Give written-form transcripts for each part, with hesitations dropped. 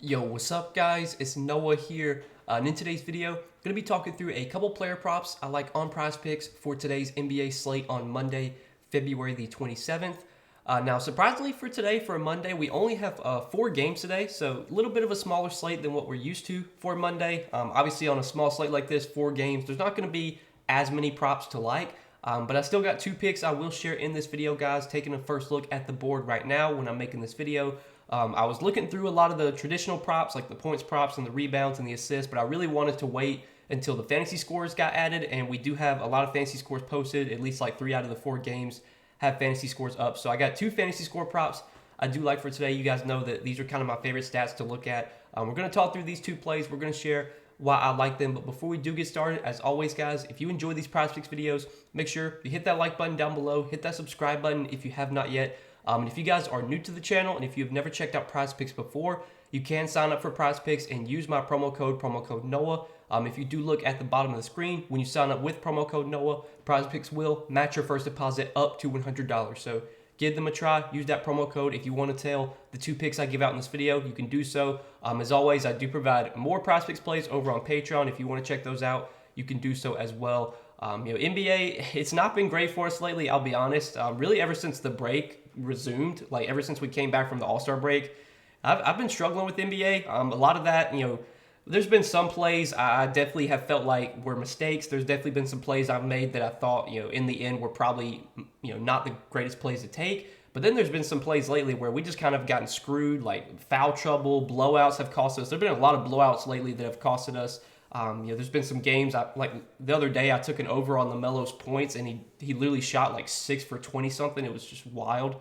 Yo, what's up guys? It's Noah here. And in today's video, I'm going to be talking through a couple player props I like on Prizepicks for today's NBA slate on Monday, February the 27th. Now, surprisingly for today, for a Monday, we only have 4 games today, so a little bit of a smaller slate than what we're used to for Monday. Obviously, on a small slate like this, 4 games, there's not going to be as many props to like, but I still got 2 picks I will share in this video, guys. Taking a first look at the board right now when I'm making this video. I was looking through a lot of the traditional props, like the points props and the rebounds and the assists, but I really wanted to wait until the fantasy scores got added, and we do have a lot of fantasy scores posted. At least like 3 out of the 4 games have fantasy scores up. So I got 2 fantasy score props I do like for today. You guys know that these are kind of my favorite stats to look at. We're going to talk through these 2 plays. We're going to share why I like them. But before we do get started, as always, guys, if you enjoy these Prizepicks videos, make sure you hit that like button down below. Hit that subscribe button if you have not yet. And if you guys are new to the channel and if you've never checked out Prizepicks before, you can sign up for Prizepicks and use my promo code Noah. If you do look at the bottom of the screen, when you sign up with promo code Noah, Prizepicks will match your first deposit up to $100. So give them a try. Use that promo code. If you want to tail the 2 picks I give out in this video, you can do so. As always, I do provide more Prizepicks plays over on Patreon. If you want to check those out, you can do so as well. NBA, it's not been great for us lately, I'll be honest. Really, ever since the break resumed, like ever since we came back from the All-Star break, I've been struggling with NBA. A lot of that, there's been some plays I definitely have felt like were mistakes. There's definitely been some plays I've made that I thought, in the end were probably, not the greatest plays to take. But then there's been some plays lately where we just kind of gotten screwed, like foul trouble, blowouts have cost us. There've been a lot of blowouts lately that have costed us. There's been some games, like the other day I took an over on LaMelo's points, and he literally shot like 6 for 20 something. It was just wild.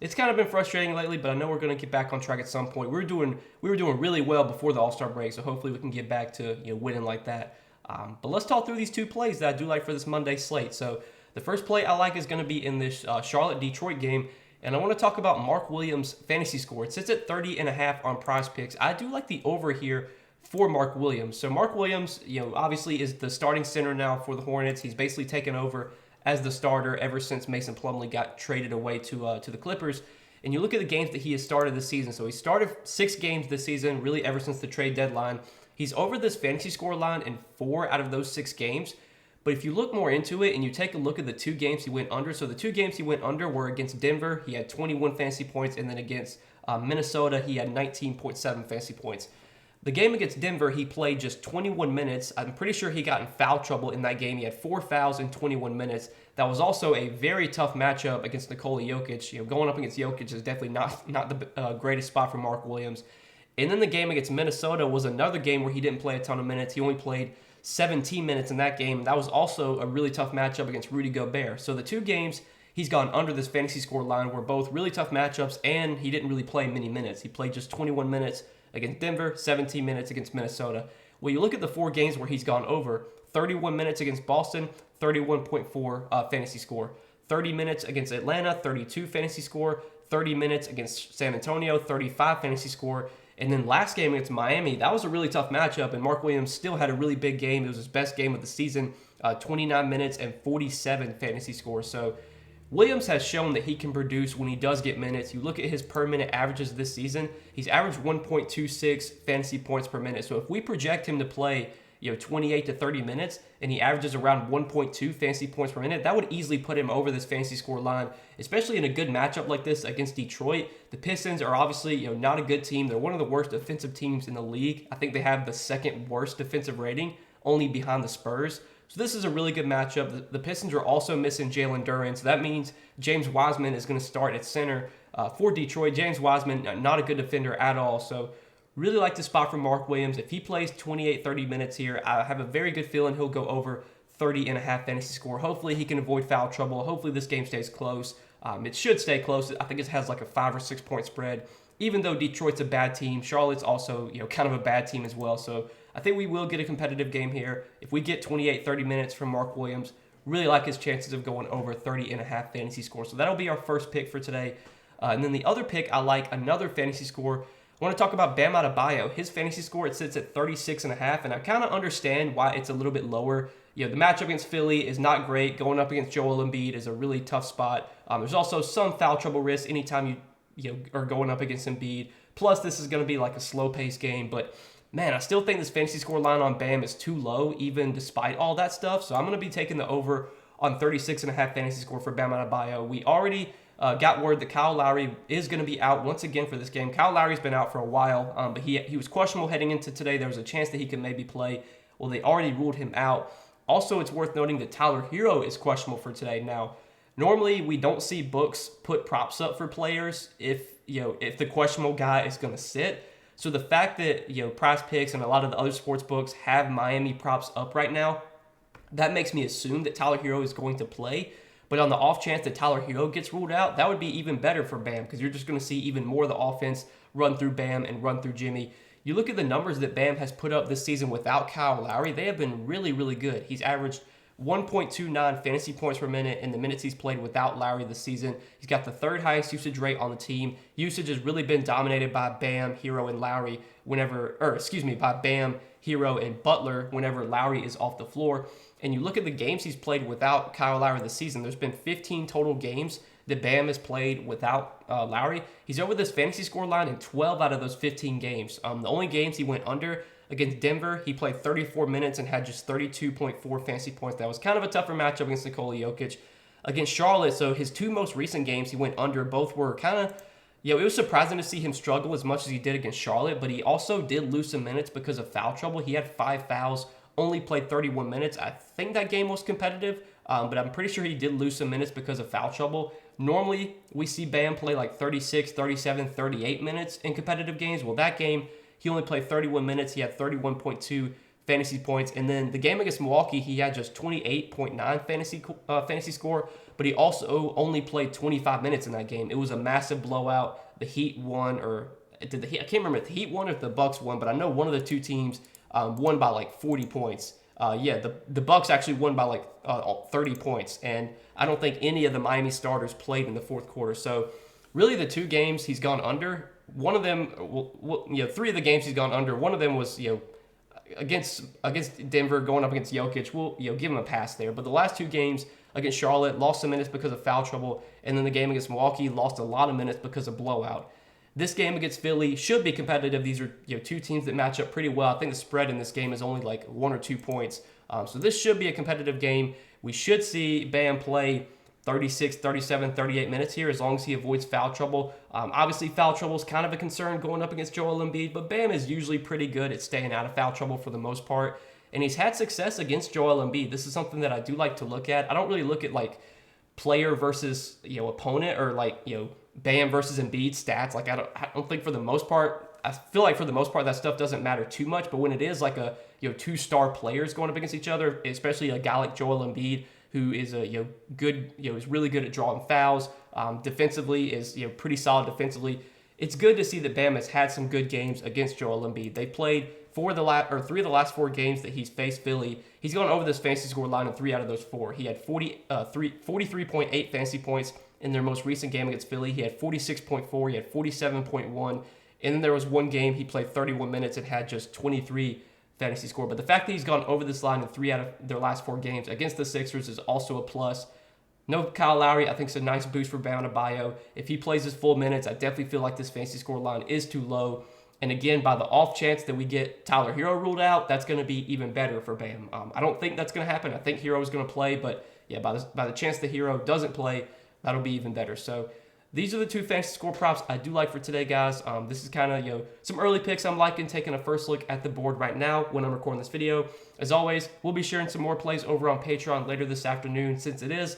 It's kind of been frustrating lately, but I know we're going to get back on track at some point. We were doing really well before the All-Star break, so hopefully we can get back to winning like that. But let's talk through these 2 plays that I do like for this Monday slate. So the first play I like is going to be in this Charlotte-Detroit game, and I want to talk about Mark Williams' fantasy score. It sits at 30.5 on Prizepicks. I do like the over here for Mark Williams. So Mark Williams, obviously is the starting center now for the Hornets. He's basically taken over as the starter ever since Mason Plumlee got traded away to the Clippers. And you look at the games that he has started this season. So he started 6 games this season, really ever since the trade deadline. He's over this fantasy score line in 4 out of those 6 games. But if you look more into it and you take a look at the 2 games he went under, so the 2 games he went under were against Denver, he had 21 fantasy points, and then against Minnesota, he had 19.7 fantasy points. The game against Denver, he played just 21 minutes. I'm pretty sure he got in foul trouble in that game. He had 4 fouls in 21 minutes. That was also a very tough matchup against Nikola Jokic. Going up against Jokic is definitely not the greatest spot for Mark Williams. And then the game against Minnesota was another game where he didn't play a ton of minutes. He only played 17 minutes in that game. That was also a really tough matchup against Rudy Gobert. So the 2 games he's gone under this fantasy score line were both really tough matchups, and he didn't really play many minutes. He played just 21 minutes against Denver, 17 minutes against Minnesota. Well, you look at the 4 games where he's gone over: 31 minutes against Boston, 31.4 fantasy score; 30 minutes against Atlanta, 32 fantasy score; 30 minutes against San Antonio, 35 fantasy score. And then last game against Miami, that was a really tough matchup, and Mark Williams still had a really big game. It was his best game of the season, 29 minutes and 47 fantasy score. So Williams has shown that he can produce when he does get minutes. You look at his per minute averages this season, he's averaged 1.26 fantasy points per minute. So if we project him to play 28 to 30 minutes and he averages around 1.2 fantasy points per minute, that would easily put him over this fantasy score line, especially in a good matchup like this against Detroit. The Pistons are obviously not a good team. They're one of the worst defensive teams in the league. I think they have the 2nd worst defensive rating, only behind the Spurs. So this is a really good matchup. The Pistons are also missing Jalen Duren, so that means James Wiseman is going to start at center for Detroit. James Wiseman, not a good defender at all, so really like the spot for Mark Williams. If he plays 28, 30 minutes here, I have a very good feeling he'll go over 30.5 fantasy score. Hopefully he can avoid foul trouble. Hopefully this game stays close. It should stay close. I think it has like a 5 or 6 point spread. Even though Detroit's a bad team, Charlotte's also kind of a bad team as well. So I think we will get a competitive game here. If we get 28, 30 minutes from Mark Williams, really like his chances of going over 30.5 fantasy score. So that'll be our first pick for today. And then the other pick, I like another fantasy score. I want to talk about Bam Adebayo. His fantasy score, it sits at 36.5, and I kind of understand why it's a little bit lower. The matchup against Philly is not great. Going up against Joel Embiid is a really tough spot. There's also some foul trouble risk anytime you are going up against Embiid. Plus, this is going to be like a slow-paced game, but man, I still think this fantasy score line on Bam is too low, even despite all that stuff. So I'm going to be taking the over on 36.5 fantasy score for Bam Adebayo. We already got word that Kyle Lowry is going to be out once again for this game. Kyle Lowry's been out for a while, but he was questionable heading into today. There was a chance that he could maybe play. Well, they already ruled him out. Also, it's worth noting that Tyler Hero is questionable for today. Now, normally we don't see books put props up for players if the questionable guy is going to sit. So the fact that Prizepicks and a lot of the other sports books have Miami props up right now, that makes me assume that Tyler Hero is going to play. But on the off chance that Tyler Hero gets ruled out, that would be even better for Bam because you're just going to see even more of the offense run through Bam and run through Jimmy. You look at the numbers that Bam has put up this season without Kyle Lowry, they have been really, really good. He's averaged 1.29 fantasy points per minute in the minutes he's played without Lowry this season. He's got the third highest usage rate on the team. Usage has really been dominated by Bam, Hero, and Lowry by Bam, Hero, and Butler whenever Lowry is off the floor. And you look at the games he's played without Kyle Lowry this season, there's been 15 total games that Bam has played without Lowry. He's over this fantasy score line in 12 out of those 15 games. The only games he went under against Denver, he played 34 minutes and had just 32.4 fantasy points. That was kind of a tougher matchup against Nikola Jokic. Against Charlotte, so his two most recent games he went under, both were kind of, it was surprising to see him struggle as much as he did against Charlotte, but he also did lose some minutes because of foul trouble. He had 5 fouls, only played 31 minutes. I think that game was competitive, but I'm pretty sure he did lose some minutes because of foul trouble. Normally, we see Bam play like 36, 37, 38 minutes in competitive games. Well, that game, he only played 31 minutes. He had 31.2 fantasy points. And then the game against Milwaukee, he had just 28.9 fantasy score, but he also only played 25 minutes in that game. It was a massive blowout. The Heat won, or I can't remember if the Heat won or if the Bucks won, but I know one of the two teams won by like 40 points. The Bucks actually won by like 30 points, and I don't think any of the Miami starters played in the fourth quarter. So really the two games he's gone under, one of them, three of the games he's gone under, one of them was, against Denver, going up against Jokic. We'll, give him a pass there. But the last two games against Charlotte, lost some minutes because of foul trouble, and then the game against Milwaukee, lost a lot of minutes because of blowout. This game against Philly should be competitive. These are two teams that match up pretty well. I think the spread in this game is only like 1 or 2 points. So this should be a competitive game. We should see Bam play 36, 37, 38 minutes here as long as he avoids foul trouble. Obviously, foul trouble is kind of a concern going up against Joel Embiid, but Bam is usually pretty good at staying out of foul trouble for the most part. And he's had success against Joel Embiid. This is something that I do like to look at. I don't really look at like player versus opponent or like Bam versus Embiid stats. Like I don't think for the most part, I feel like for the most part that stuff doesn't matter too much. But when it is like a 2-star players going up against each other, especially a guy like Joel Embiid, who is a good is really good at drawing fouls, defensively is pretty solid defensively. It's good to see that Bam has had some good games against Joel Embiid. They played 3 of the last 4 games that he's faced Philly. He's gone over this fantasy score line in 3 out of those 4. He had 43.8 fantasy points in their most recent game against Philly. He had 46.4. He had 47.1. And then there was one game he played 31 minutes and had just 23 fantasy score. But the fact that he's gone over this line in 3 out of their last 4 games against the Sixers is also a plus. No Kyle Lowry, I think it's a nice boost for Bam Adebayo. If he plays his full minutes, I definitely feel like this fantasy score line is too low. And again, by the off chance that we get Tyler Hero ruled out, that's going to be even better for Bam. I don't think that's going to happen. I think Hero is going to play, but yeah, by the chance that Hero doesn't play, that'll be even better. So these are the 2 fantasy score props I do like for today, guys. This is kind of some early picks I'm liking, taking a first look at the board right now when I'm recording this video. As always, we'll be sharing some more plays over on Patreon later this afternoon, since it is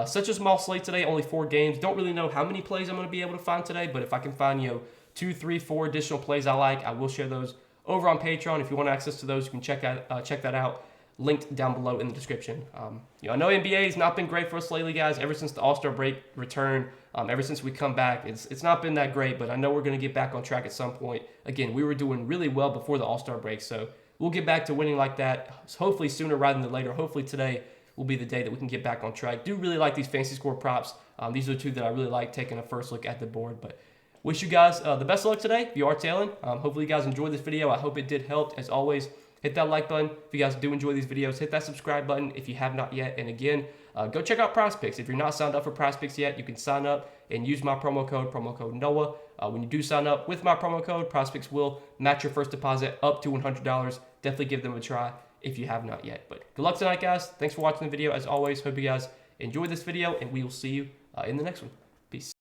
such a small slate today, only 4 games. Don't really know how many plays I'm going to be able to find today, but if I can find 2, 3, 4 additional plays I like, I will share those over on Patreon. If you want access to those, you can check that out. Linked down below in the description. I know NBA has not been great for us lately, guys. Ever since the All-Star break return, ever since we come back, it's not been that great. But I know we're going to get back on track at some point. Again, we were doing really well before the All-Star break, so we'll get back to winning like that. Hopefully sooner rather than later. Hopefully today will be the day that we can get back on track. Do really like these fantasy score props. These are the 2 that I really like, taking a first look at the board. But wish you guys the best of luck today if you are tailing. Hopefully you guys enjoyed this video. I hope it did help. As always, hit that like button if you guys do enjoy these videos. Hit that subscribe button if you have not yet. And again, go check out Prizepicks. If you're not signed up for Prizepicks yet, you can sign up and use my promo code NOAH. when you do sign up with my promo code, Prizepicks will match your first deposit up to $100. Definitely give them a try if you have not yet. But good luck tonight, guys. Thanks for watching the video. As always, hope you guys enjoyed this video, and we will see you in the next one. Peace.